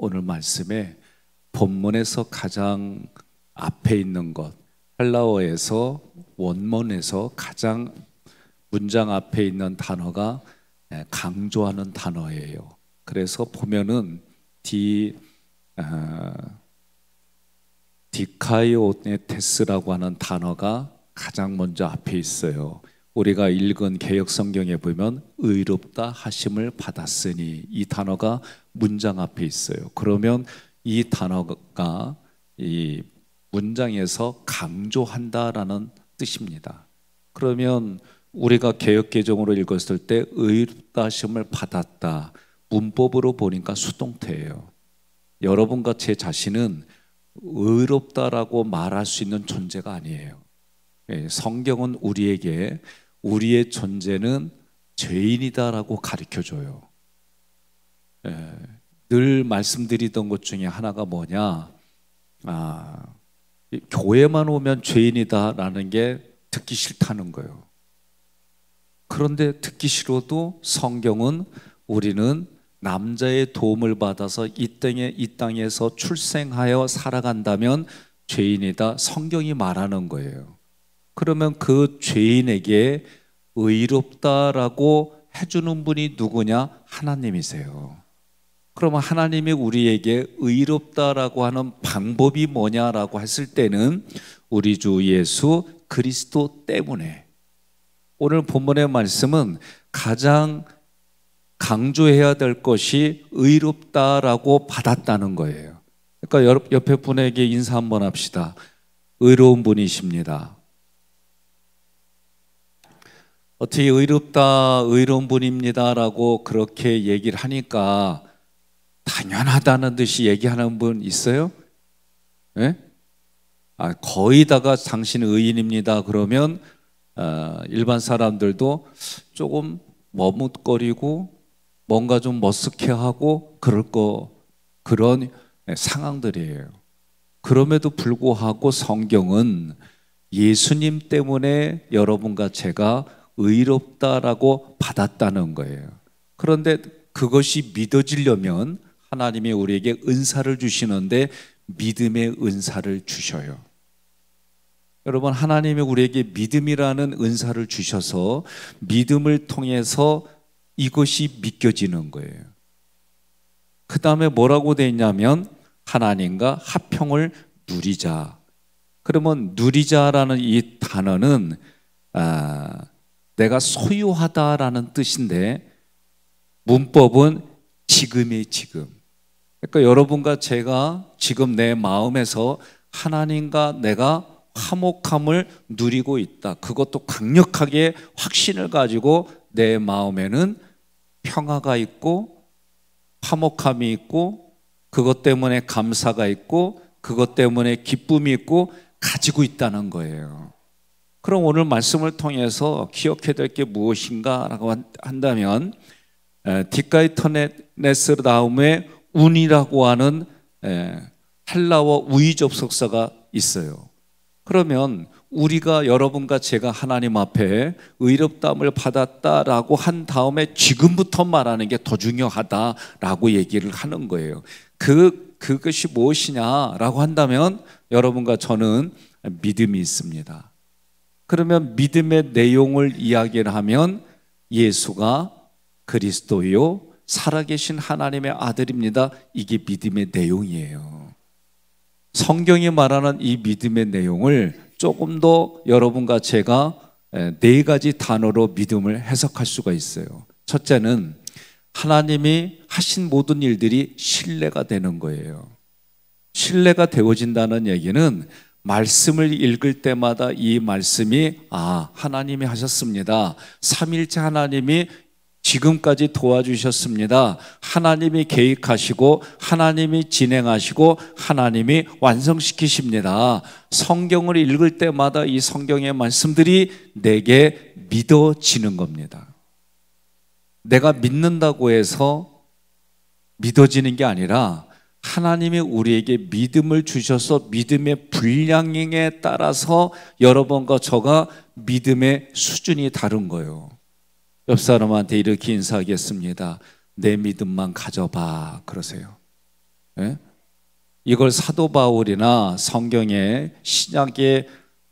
오늘 말씀에 본문에서 가장 앞에 있는 것, 헬라어에서 원문에서 가장 문장 앞에 있는 단어가 강조하는 단어예요. 그래서 보면은 디카이오네테스라고 하는 단어가 가장 먼저 앞에 있어요. 우리가 읽은 개역 성경에 보면 의롭다 하심을 받았으니, 이 단어가 문장 앞에 있어요. 그러면 이 단어가 이 문장에서 강조한다라는 뜻입니다. 그러면 우리가 개역 개정으로 읽었을 때 의롭다 하심을 받았다, 문법으로 보니까 수동태예요. 여러분과 제 자신은 의롭다라고 말할 수 있는 존재가 아니에요. 성경은 우리에게 우리의 존재는 죄인이다라고 가르쳐줘요. 늘 말씀드리던 것 중에 하나가 뭐냐, 교회만 오면 죄인이다라는 게 듣기 싫다는 거예요. 그런데 듣기 싫어도 성경은 우리는 남자의 도움을 받아서 이 땅에서 출생하여 살아간다면 죄인이다, 성경이 말하는 거예요. 그러면 그 죄인에게 의롭다라고 해주는 분이 누구냐? 하나님이세요. 그러면 하나님이 우리에게 의롭다라고 하는 방법이 뭐냐라고 했을 때는 우리 주 예수 그리스도 때문에. 오늘 본문의 말씀은 가장 강조해야 될 것이 의롭다라고 받았다는 거예요. 그러니까 옆에 분에게 인사 한번 합시다. 의로운 분이십니다. 어떻게 의롭다, 의로운 분입니다라고 그렇게 얘기를 하니까 당연하다는 듯이 얘기하는 분 있어요? 네? 거의 다가 당신은 의인입니다 그러면 일반 사람들도 조금 머뭇거리고 뭔가 좀 머쓱해하고 그런 상황들이에요. 그럼에도 불구하고 성경은 예수님 때문에 여러분과 제가 의롭다라고 받았다는 거예요. 그런데 그것이 믿어지려면 하나님이 우리에게 은사를 주시는데 믿음의 은사를 주셔요. 여러분, 하나님이 우리에게 믿음이라는 은사를 주셔서 믿음을 통해서 이것이 믿겨지는 거예요. 그 다음에 뭐라고 되어 있냐면 하나님과 화평을 누리자. 그러면 누리자라는 이 단어는 내가 소유하다라는 뜻인데 문법은 지금의 지금. 그러니까 여러분과 제가 지금 내 마음에서 하나님과 내가 화목함을 누리고 있다. 그것도 강력하게 확신을 가지고 내 마음에는 평화가 있고 화목함이 있고 그것 때문에 감사가 있고 그것 때문에 기쁨이 있고 가지고 있다는 거예요. 그럼 오늘 말씀을 통해서 기억해야 될 게 무엇인가라고 한다면 디카이토네스 다음에 운이라고 하는 헬라어 우위 접속사가 있어요. 그러면 우리가 여러분과 제가 하나님 앞에 의롭다함을 받았다라고 한 다음에 지금부터 말하는 게 더 중요하다라고 얘기를 하는 거예요. 그것이 무엇이냐라고 한다면 여러분과 저는 믿음이 있습니다. 그러면 믿음의 내용을 이야기를 하면 예수가 그리스도요 살아계신 하나님의 아들입니다. 이게 믿음의 내용이에요. 성경이 말하는 이 믿음의 내용을 조금 더 여러분과 제가 네 가지 단어로 믿음을 해석할 수가 있어요. 첫째는 하나님이 하신 모든 일들이 신뢰가 되는 거예요. 신뢰가 되어진다는 얘기는 말씀을 읽을 때마다 이 말씀이 하나님이 하셨습니다. 삼일째 하나님이 지금까지 도와주셨습니다. 하나님이 계획하시고 하나님이 진행하시고 하나님이 완성시키십니다. 성경을 읽을 때마다 이 성경의 말씀들이 내게 믿어지는 겁니다. 내가 믿는다고 해서 믿어지는 게 아니라 하나님이 우리에게 믿음을 주셔서 믿음의 분량에 따라서 여러분과 저가 믿음의 수준이 다른 거예요. 옆 사람한테 이렇게 인사하겠습니다. 내 믿음만 가져봐 그러세요. 예? 이걸 사도 바울이나 성경의 신약의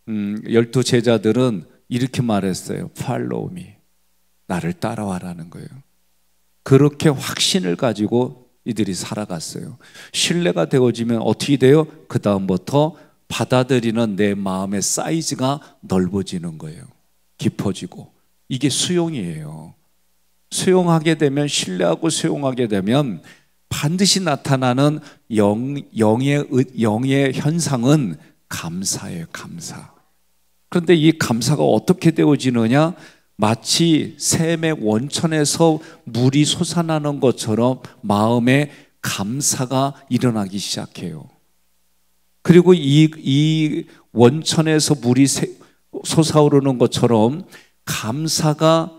12제자들은 이렇게 말했어요. Follow me. 나를 따라와라는 거예요. 그렇게 확신을 가지고 이들이 살아갔어요. 신뢰가 되어지면 어떻게 돼요? 그 다음부터 받아들이는 내 마음의 사이즈가 넓어지는 거예요. 깊어지고. 이게 수용이에요. 수용하게 되면, 신뢰하고 수용하게 되면 반드시 나타나는 영의 현상은 감사예요. 감사. 그런데 이 감사가 어떻게 되어지느냐? 마치 샘의 원천에서 물이 솟아나는 것처럼 마음에 감사가 일어나기 시작해요. 그리고 이 원천에서 물이 솟아오르는 것처럼 감사가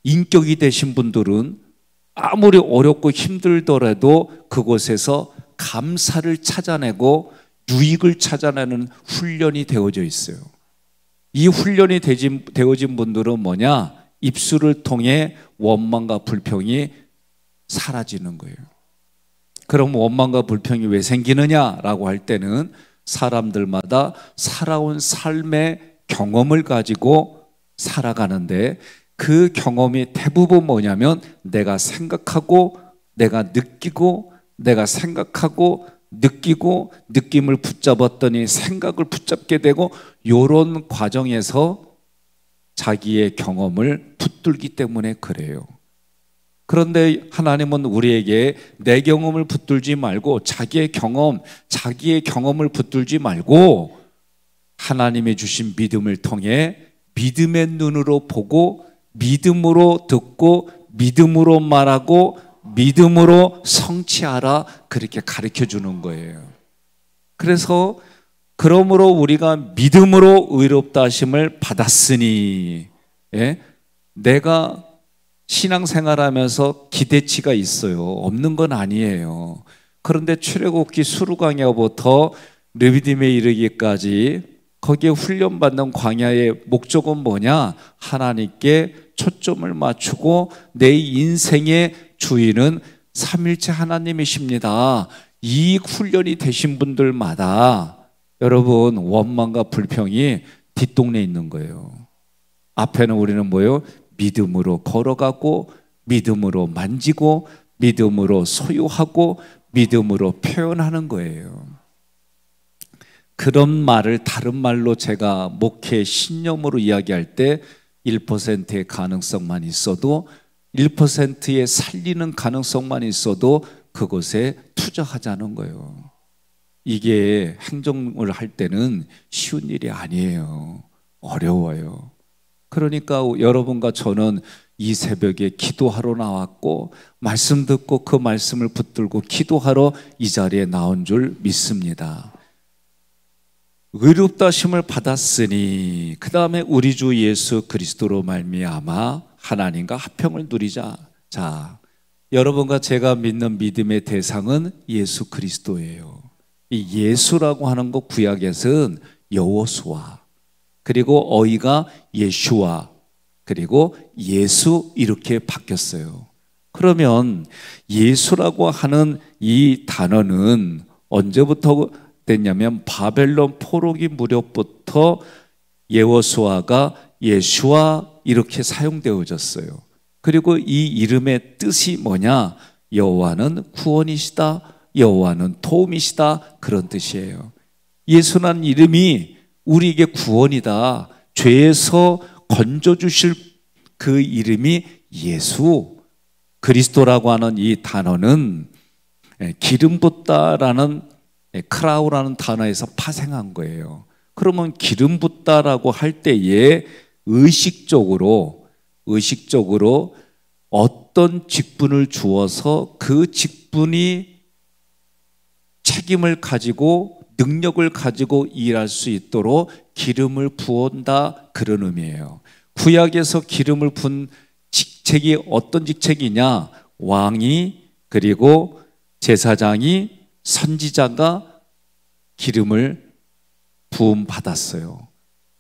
인격이 되신 분들은 아무리 어렵고 힘들더라도 그곳에서 감사를 찾아내고 유익을 찾아내는 훈련이 되어져 있어요. 이 훈련이 되어진 분들은 뭐냐? 입술을 통해 원망과 불평이 사라지는 거예요. 그럼 원망과 불평이 왜 생기느냐라고 할 때는 사람들마다 살아온 삶의 경험을 가지고 살아가는데, 그 경험이 대부분 뭐냐면 내가 생각하고 내가 느끼고 내가 생각하고 느끼고 느낌을 붙잡았더니 생각을 붙잡게 되고, 이런 과정에서 자기의 경험을 붙들기 때문에 그래요. 그런데 하나님은 우리에게 내 경험을 붙들지 말고 자기의 경험을 붙들지 말고 하나님이 주신 믿음을 통해 믿음의 눈으로 보고 믿음으로 듣고 믿음으로 말하고 믿음으로 성취하라, 그렇게 가르쳐 주는 거예요. 그래서 그러므로 우리가 믿음으로 의롭다 하심을 받았으니, 내가 신앙생활하면서 기대치가 있어요. 없는 건 아니에요. 그런데 출애굽기 수르광야부터 르비딤에 이르기까지 거기에 훈련받는 광야의 목적은 뭐냐? 하나님께 초점을 맞추고 내 인생의 주인은 삼일체 하나님이십니다. 이 훈련이 되신 분들마다 여러분 원망과 불평이 뒷동네에 있는 거예요. 앞에는 우리는 뭐예요? 믿음으로 걸어가고 믿음으로 만지고 믿음으로 소유하고 믿음으로 표현하는 거예요. 그런 말을 다른 말로 제가 목회 신념으로 이야기할 때 1%의 가능성만 있어도, 1%의 살리는 가능성만 있어도 그것에 투자하자는 거예요. 이게 행정을 할 때는 쉬운 일이 아니에요. 어려워요. 그러니까 여러분과 저는 이 새벽에 기도하러 나왔고 말씀 듣고 그 말씀을 붙들고 기도하러 이 자리에 나온 줄 믿습니다. 의롭다 하심을 받았으니 그 다음에 우리 주 예수 그리스도로 말미암아 하나님과 화평을 누리자. 자, 여러분과 제가 믿는 믿음의 대상은 예수 그리스도예요. 이 예수라고 하는 것 구약에서는 여호수아, 그리고 어이가 예슈아, 그리고 예수 이렇게 바뀌었어요. 그러면 예수라고 하는 이 단어는 언제부터 됐냐면 바벨론 포로기 무렵부터 여호수아가 예슈아 이렇게 사용되어졌어요. 그리고 이 이름의 뜻이 뭐냐? 여호와는 구원이시다, 여호와는 도움이시다, 그런 뜻이에요. 예수라는 이름이 우리에게 구원이다, 죄에서 건져주실 그 이름이 예수. 그리스도라고 하는 이 단어는 기름 붓다라는 크라우라는 단어에서 파생한 거예요. 그러면 기름 붓다라고 할 때에 의식적으로 어떤 직분을 주어서 그 직분이 책임을 가지고 능력을 가지고 일할 수 있도록 기름을 부은다, 그런 의미예요. 구약에서 기름을 분 직책이 어떤 직책이냐? 왕이, 그리고 제사장이, 선지자가 기름을 부음 받았어요.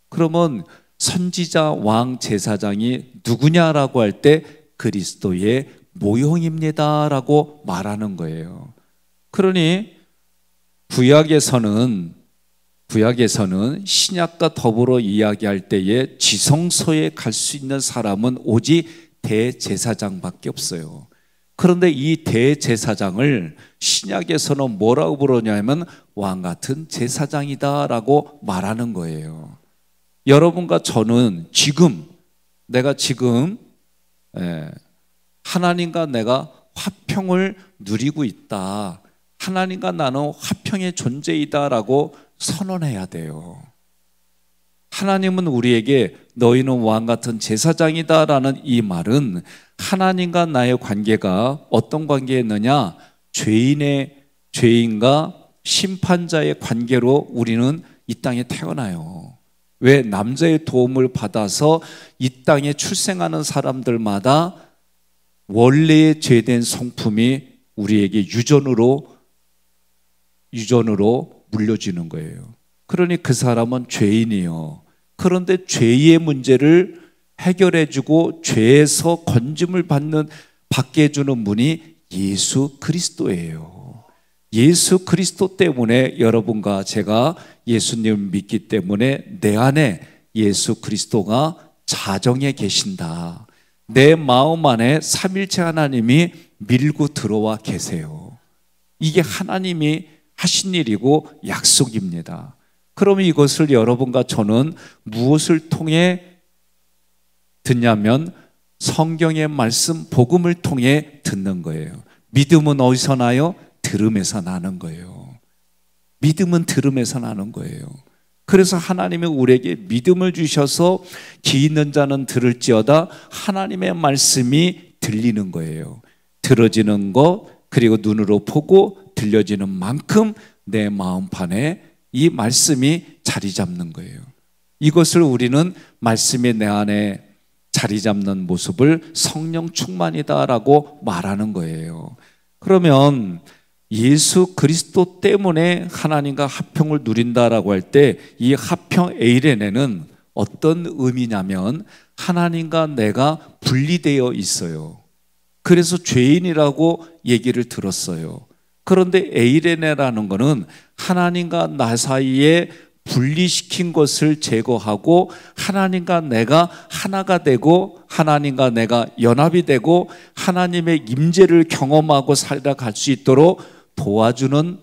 그러면 선지자, 왕, 제사장이 누구냐라고 할 때 그리스도의 모형입니다라고 말하는 거예요. 그러니 구약에서는 신약과 더불어 이야기할 때에 지성소에 갈 수 있는 사람은 오직 대제사장밖에 없어요. 그런데 이 대제사장을 신약에서는 뭐라고 부르냐면 왕같은 제사장이다라고 말하는 거예요. 여러분과 저는 내가 지금 하나님과 내가 화평을 누리고 있다. 하나님과 나는 화평의 존재이다라고 선언해야 돼요. 하나님은 우리에게 너희는 왕같은 제사장이다라는 이 말은 하나님과 나의 관계가 어떤 관계였느냐? 죄인과 심판자의 관계로 우리는 이 땅에 태어나요. 왜? 남자의 도움을 받아서 이 땅에 출생하는 사람들마다 원래의 죄된 성품이 우리에게 유전으로 물려지는 거예요. 그러니 그 사람은 죄인이요. 그런데 죄의 문제를 해결해주고 죄에서 건짐을 받게 해주는 분이 예수 그리스도예요. 예수 그리스도 때문에 여러분과 제가 예수님을 믿기 때문에 내 안에 예수 그리스도가 자정해 계신다. 내 마음 안에 삼일체 하나님이 밀고 들어와 계세요. 이게 하나님이 하신 일이고 약속입니다. 그러면 이것을 여러분과 저는 무엇을 통해 듣냐면 성경의 말씀, 복음을 통해 듣는 거예요. 믿음은 어디서 나요? 들음에서 나는 거예요. 믿음은 들음에서 나는 거예요. 그래서 하나님이 우리에게 믿음을 주셔서 귀 있는 자는 들을지어다 하나님의 말씀이 들리는 거예요. 들어지는 것, 그리고 눈으로 보고 들려지는 만큼 내 마음판에 이 말씀이 자리 잡는 거예요. 이것을 우리는 말씀이 내 안에 자리 잡는 모습을 성령 충만이다라고 말하는 거예요. 그러면 예수 그리스도 때문에 하나님과 화평을 누린다라고 할 때 이 화평 에이레네는 어떤 의미냐면 하나님과 내가 분리되어 있어요. 그래서 죄인이라고 얘기를 들었어요. 그런데 에이레네라는 것은 하나님과 나 사이에 분리시킨 것을 제거하고 하나님과 내가 하나가 되고 하나님과 내가 연합이 되고 하나님의 임재를 경험하고 살아갈 수 있도록 도와주는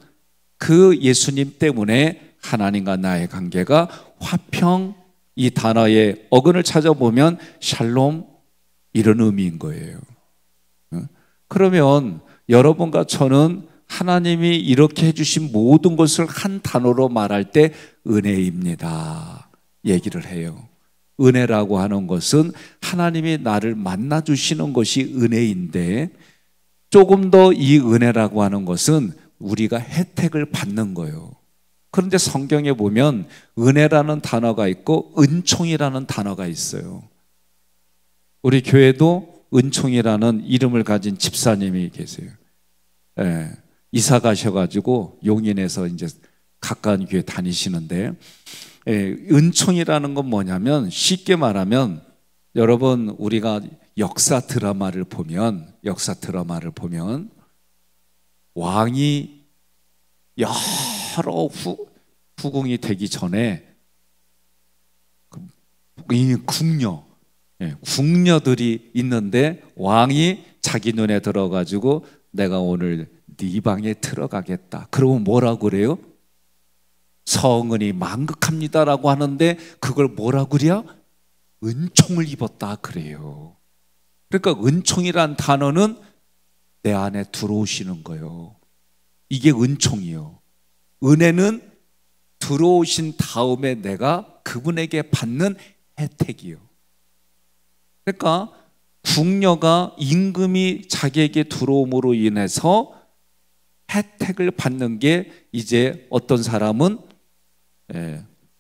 그 예수님 때문에 하나님과 나의 관계가 화평, 이 단어의 어근을 찾아보면 샬롬 이런 의미인 거예요. 그러면 여러분과 저는 하나님이 이렇게 해주신 모든 것을 한 단어로 말할 때 은혜입니다 얘기를 해요. 은혜라고 하는 것은 하나님이 나를 만나주시는 것이 은혜인데 조금 더 이 은혜라고 하는 것은 우리가 혜택을 받는 거예요. 그런데 성경에 보면 은혜라는 단어가 있고 은총이라는 단어가 있어요. 우리 교회도 은총이라는 이름을 가진 집사님이 계세요. 이사 가셔가지고 용인에서 이제 가까운 교회 다니시는데, 은총이라는 건 뭐냐면 쉽게 말하면 여러분 우리가 역사 드라마를 보면 왕이 여러 후궁이 되기 전에 궁녀들이 있는데 왕이 자기 눈에 들어가지고 내가 오늘 네 방에 들어가겠다. 그러면 뭐라고 그래요? 성은이 만극합니다라고 하는데 그걸 뭐라고 그래요? 은총을 입었다 그래요. 그러니까 은총이란 단어는 내 안에 들어오시는 거예요. 이게 은총이요. 은혜는 들어오신 다음에 내가 그분에게 받는 혜택이요. 그러니까 궁녀가 임금이 자기에게 들어옴으로 인해서 혜택을 받는 게 이제 어떤 사람은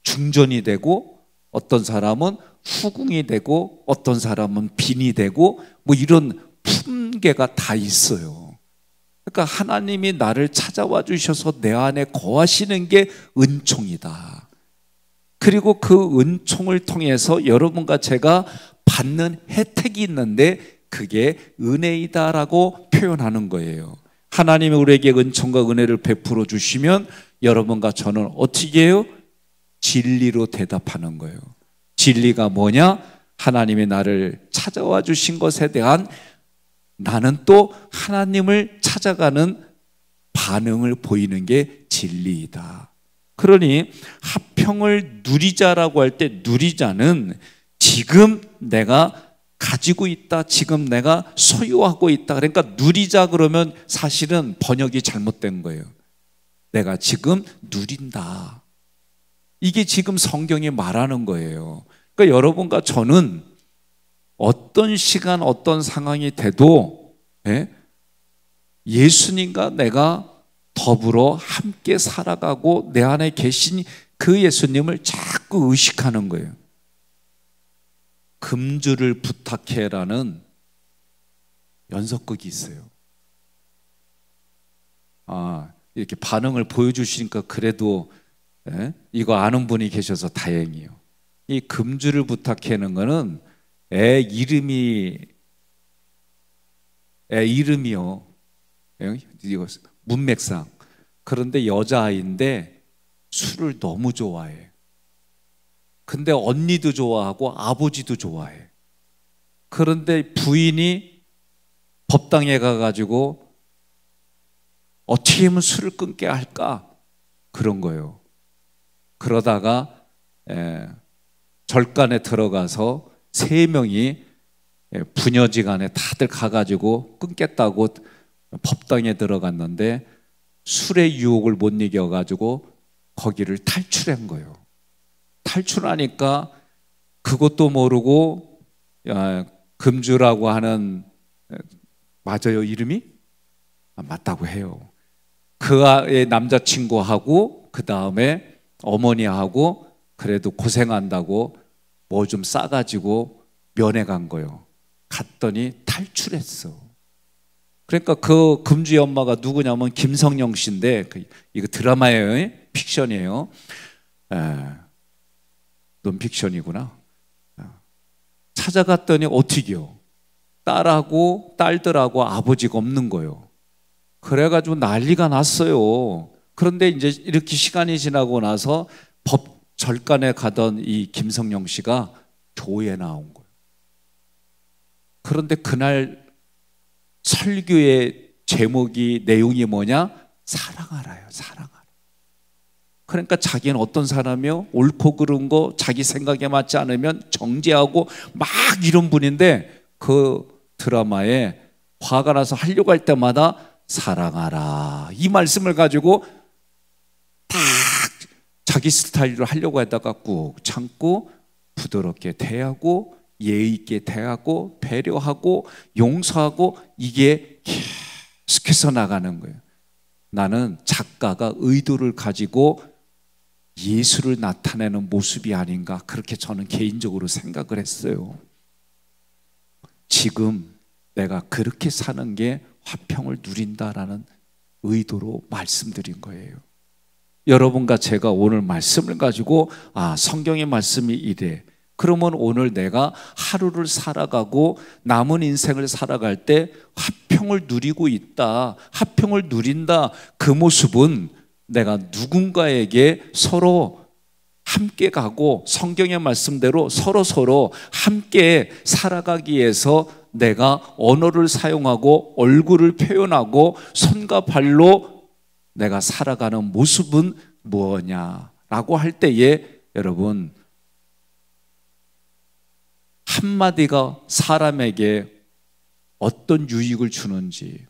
중전이 되고 어떤 사람은 후궁이 되고 어떤 사람은 빈이 되고 뭐 이런 품계가 다 있어요. 그러니까 하나님이 나를 찾아와 주셔서 내 안에 거하시는 게 은총이다. 그리고 그 은총을 통해서 여러분과 제가 받는 혜택이 있는데 그게 은혜이다라고 표현하는 거예요. 하나님이 우리에게 은총과 은혜를 베풀어 주시면 여러분과 저는 어떻게 해요? 진리로 대답하는 거예요. 진리가 뭐냐? 하나님이 나를 찾아와 주신 것에 대한 나는 또 하나님을 찾아가는 반응을 보이는 게 진리이다. 그러니 화평을 누리자라고 할 때 누리자는 지금 내가 가지고 있다, 지금 내가 소유하고 있다. 그러니까 누리자 그러면 사실은 번역이 잘못된 거예요. 내가 지금 누린다. 이게 지금 성경이 말하는 거예요. 그러니까 여러분과 저는 어떤 시간, 어떤 상황이 돼도 예수님과 내가 더불어 함께 살아가고 내 안에 계신 그 예수님을 자꾸 의식하는 거예요. 금주를 부탁해라는 연속극이 있어요. 이렇게 반응을 보여주시니까 그래도 이거 아는 분이 계셔서 다행이에요. 이 금주를 부탁해는 거는 애 이름이요. 이거 문맥상. 그런데 여자아이인데 술을 너무 좋아해. 근데 언니도 좋아하고 아버지도 좋아해. 그런데 부인이 법당에 가가지고 어떻게 하면 술을 끊게 할까? 그런 거예요. 그러다가 절간에 들어가서 3명이 부녀지간에 다들 가가지고 끊겠다고 법당에 들어갔는데 술의 유혹을 못 이겨가지고 거기를 탈출한 거예요. 탈출하니까 그것도 모르고 금주라고 하는, 맞아요 이름이? 맞다고 해요. 그의 남자친구하고 그 다음에 어머니하고 그래도 고생한다고 뭐 좀 싸가지고 면회 간 거예요. 갔더니 탈출했어. 그러니까 그 금주의 엄마가 누구냐면 김성령 씨인데, 이거 드라마예요, 픽션이에요. 논픽션이구나. 찾아갔더니 어떻게요? 딸하고 딸들하고 아버지가 없는 거예요. 그래가지고 난리가 났어요. 그런데 이제 이렇게 시간이 지나고 나서 법 절간에 가던 이 김성령 씨가 교회에 나온 거예요. 그런데 그날 설교의 제목이, 내용이 뭐냐? 사랑하라요, 사랑하라. 그러니까 자기는 어떤 사람이요? 옳고 그른 거 자기 생각에 맞지 않으면 정죄하고 막 이런 분인데, 그 드라마에 화가 나서 하려고 할 때마다 사랑하라 이 말씀을 가지고 딱 자기 스타일로 하려고 하다가 꾹 참고 부드럽게 대하고 예의 있게 대하고 배려하고 용서하고, 이게 계속해서 나가는 거예요. 나는 작가가 의도를 가지고 예수를 나타내는 모습이 아닌가, 그렇게 저는 개인적으로 생각을 했어요. 지금 내가 그렇게 사는 게 화평을 누린다라는 의도로 말씀드린 거예요. 여러분과 제가 오늘 말씀을 가지고 성경의 말씀이 이래. 그러면 오늘 내가 하루를 살아가고 남은 인생을 살아갈 때 화평을 누리고 있다, 화평을 누린다, 그 모습은 내가 누군가에게 서로 함께 가고 성경의 말씀대로 서로 함께 살아가기 위해서 내가 언어를 사용하고 얼굴을 표현하고 손과 발로 내가 살아가는 모습은 무엇냐라고 할 때에, 여러분, 한마디가 사람에게 어떤 유익을 주는지,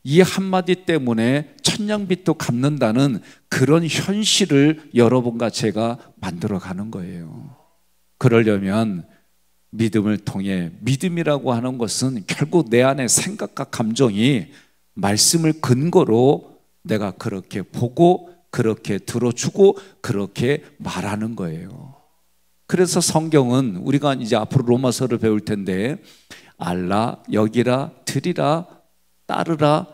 이 한마디 때문에 천냥빚도 갚는다는 그런 현실을 여러분과 제가 만들어가는 거예요. 그러려면 믿음을 통해, 믿음이라고 하는 것은 결국 내 안의 생각과 감정이 말씀을 근거로 내가 그렇게 보고 그렇게 들어주고 그렇게 말하는 거예요. 그래서 성경은 우리가 이제 앞으로 로마서를 배울 텐데, 알라, 여기라, 들이라, 따르라,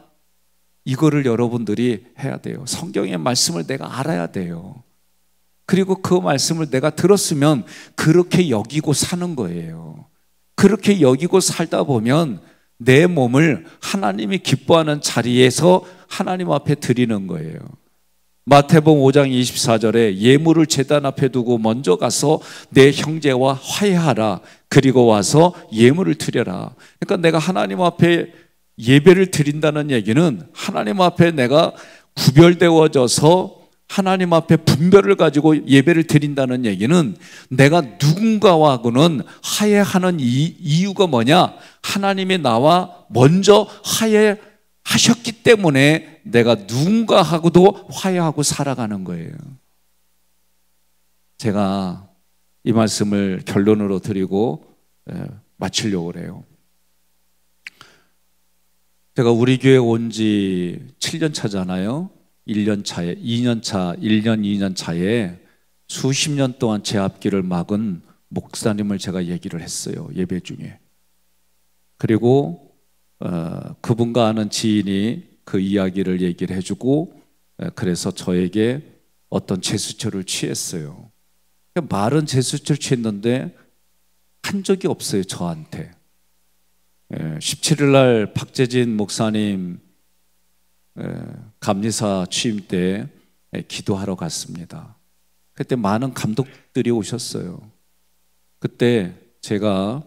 이거를 여러분들이 해야 돼요. 성경의 말씀을 내가 알아야 돼요. 그리고 그 말씀을 내가 들었으면 그렇게 여기고 사는 거예요. 그렇게 여기고 살다 보면 내 몸을 하나님이 기뻐하는 자리에서 하나님 앞에 드리는 거예요. 마태복음 5장 24절에 예물을 제단 앞에 두고 먼저 가서 내 형제와 화해하라. 그리고 와서 예물을 드려라. 그러니까 내가 하나님 앞에 예배를 드린다는 얘기는 하나님 앞에 내가 구별되어져서 하나님 앞에 분별을 가지고 예배를 드린다는 얘기는 내가 누군가하고는 화해하는 이유가 뭐냐? 하나님이 나와 먼저 화해하셨기 때문에 내가 누군가하고도 화해하고 살아가는 거예요. 제가 이 말씀을 결론으로 드리고 마치려고 그래요. 제가 우리 교회 온 지 7년 차잖아요. 1년 차에, 2년 차, 1년, 2년 차에 수십 년 동안 제 앞길을 막은 목사님을 제가 얘기를 했어요. 예배 중에. 그리고 그분과 아는 지인이 그 이야기를 얘기를 해주고 그래서 저에게 어떤 제스처를 취했어요. 말은 제스처를 취했는데 한 적이 없어요. 저한테. 17일 날 박재진 목사님 감리사 취임 때 기도하러 갔습니다. 그때 많은 감독들이 오셨어요. 그때 제가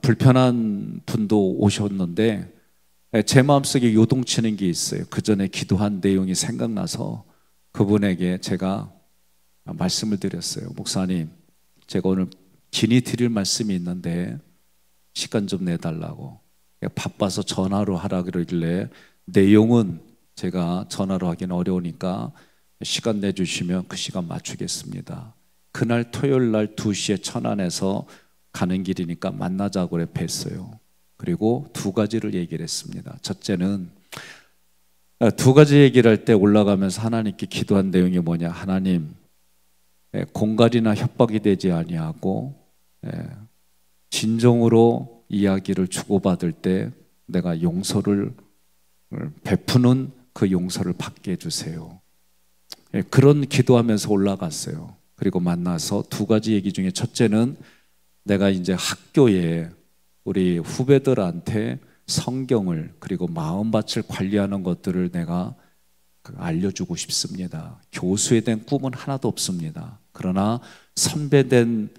불편한 분도 오셨는데 제 마음속에 요동치는 게 있어요. 그 전에 기도한 내용이 생각나서 그분에게 제가 말씀을 드렸어요. 목사님, 제가 오늘 긴히 드릴 말씀이 있는데 시간 좀 내달라고. 바빠서 전화로 하라 그러길래 내용은 제가 전화로 하기는 어려우니까 시간 내주시면 그 시간 맞추겠습니다. 그날 토요일 날 2시에 천안에서 가는 길이니까 만나자고 뵀어요. 그리고 두 가지를 얘기를 했습니다. 첫째는 두 가지 얘기를 할 때 올라가면서 하나님께 기도한 내용이 뭐냐? 하나님, 공갈이나 협박이 되지 아니하고 진정으로 이야기를 주고받을 때 내가 용서를 베푸는 그 용서를 받게 해주세요. 그런 기도하면서 올라갔어요. 그리고 만나서 두 가지 얘기 중에 첫째는 내가 이제 학교에 우리 후배들한테 성경을 그리고 마음밭을 관리하는 것들을 내가 알려주고 싶습니다. 교수에 대한 꿈은 하나도 없습니다. 그러나 선배된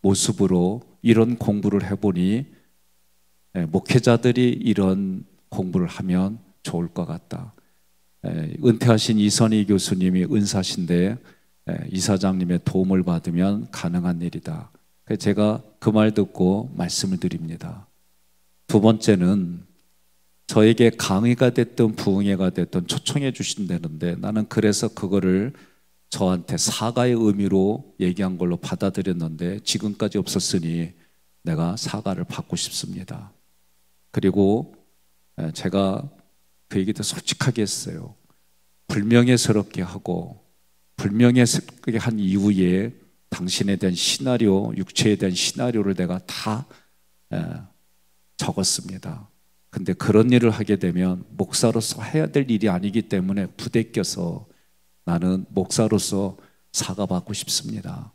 모습으로 이런 공부를 해보니 목회자들이 이런 공부를 하면 좋을 것 같다. 은퇴하신 이선희 교수님이 은사신데 이사장님의 도움을 받으면 가능한 일이다. 제가 그 말 듣고 말씀을 드립니다. 두 번째는 저에게 강의가 됐든 부흥회가 됐든 초청해 주신다는데 나는 그래서 그거를 저한테 사과의 의미로 얘기한 걸로 받아들였는데 지금까지 없었으니 내가 사과를 받고 싶습니다. 그리고 제가 그 얘기도 솔직하게 했어요. 불명예스럽게 하고 불명예스럽게 한 이후에 당신에 대한 시나리오, 육체에 대한 시나리오를 내가 다 적었습니다. 근데 그런 일을 하게 되면 목사로서 해야 될 일이 아니기 때문에 부대껴서 나는 목사로서 사과받고 싶습니다.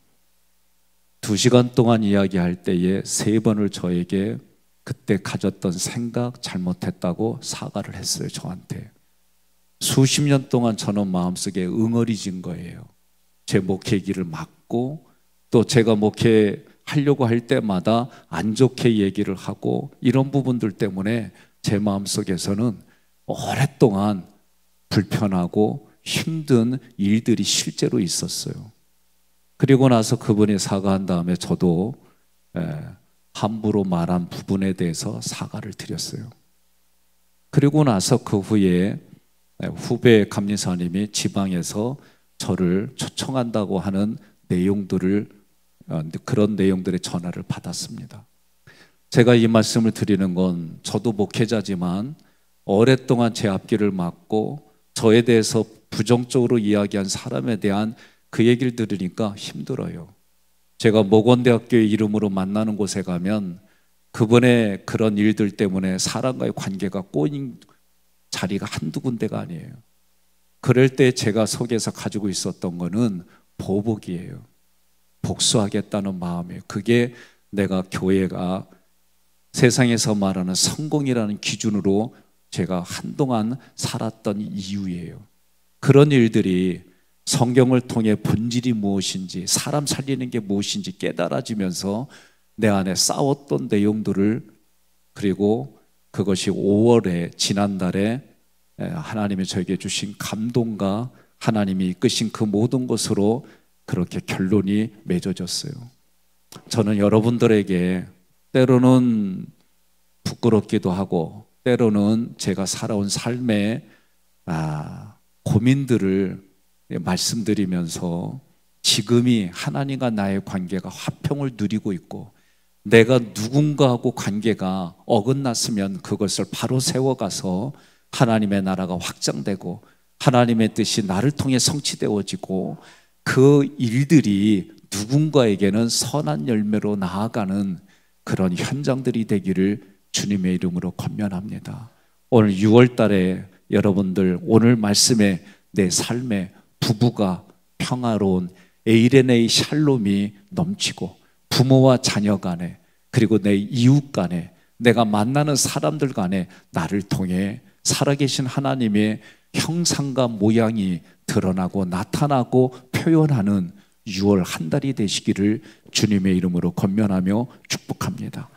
2시간 동안 이야기할 때에 3번을 저에게 그때 가졌던 생각 잘못했다고 사과를 했어요. 저한테. 수십 년 동안 저는 마음속에 응어리진 거예요. 제 목회 길을 막고 또 제가 목회하려고 할 때마다 안 좋게 얘기를 하고 이런 부분들 때문에 제 마음속에서는 오랫동안 불편하고 힘든 일들이 실제로 있었어요. 그리고 나서 그분이 사과한 다음에 저도 함부로 말한 부분에 대해서 사과를 드렸어요. 그리고 나서 그 후에 후배 감리사님이 지방에서 저를 초청한다고 하는 내용들을 그런 내용들의 전화를 받았습니다. 제가 이 말씀을 드리는 건 저도 목회자지만 오랫동안 제 앞길을 막고 저에 대해서 부정적으로 이야기한 사람에 대한 그 얘기를 들으니까 힘들어요. 제가 모건대학교의 이름으로 만나는 곳에 가면 그분의 그런 일들 때문에 사람과의 관계가 꼬인 자리가 한두 군데가 아니에요. 그럴 때 제가 속에서 가지고 있었던 거는 보복이에요. 복수하겠다는 마음이에요. 그게 내가 교회가 세상에서 말하는 성공이라는 기준으로 제가 한동안 살았던 이유예요. 그런 일들이 성경을 통해 본질이 무엇인지, 사람 살리는 게 무엇인지 깨달아지면서 내 안에 싸웠던 내용들을, 그리고 그것이 5월에 지난달에 하나님이 저에게 주신 감동과 하나님이 이끄신 그 모든 것으로 그렇게 결론이 맺어졌어요. 저는 여러분들에게 때로는 부끄럽기도 하고 때로는 제가 살아온 삶의 고민들을 말씀드리면서 지금이 하나님과 나의 관계가 화평을 누리고 있고 내가 누군가하고 관계가 어긋났으면 그것을 바로 세워가서 하나님의 나라가 확장되고 하나님의 뜻이 나를 통해 성취되어지고 그 일들이 누군가에게는 선한 열매로 나아가는 그런 현장들이 되기를 주님의 이름으로 권면합니다. 오늘 6월 달에 여러분들 오늘 말씀에 내 삶에 부부가 평화로운 에이레네의 샬롬이 넘치고 부모와 자녀 간에 그리고 내 이웃 간에 내가 만나는 사람들 간에 나를 통해 살아계신 하나님의 형상과 모양이 드러나고 나타나고 표현하는 6월 한 달이 되시기를 주님의 이름으로 권면하며 축복합니다.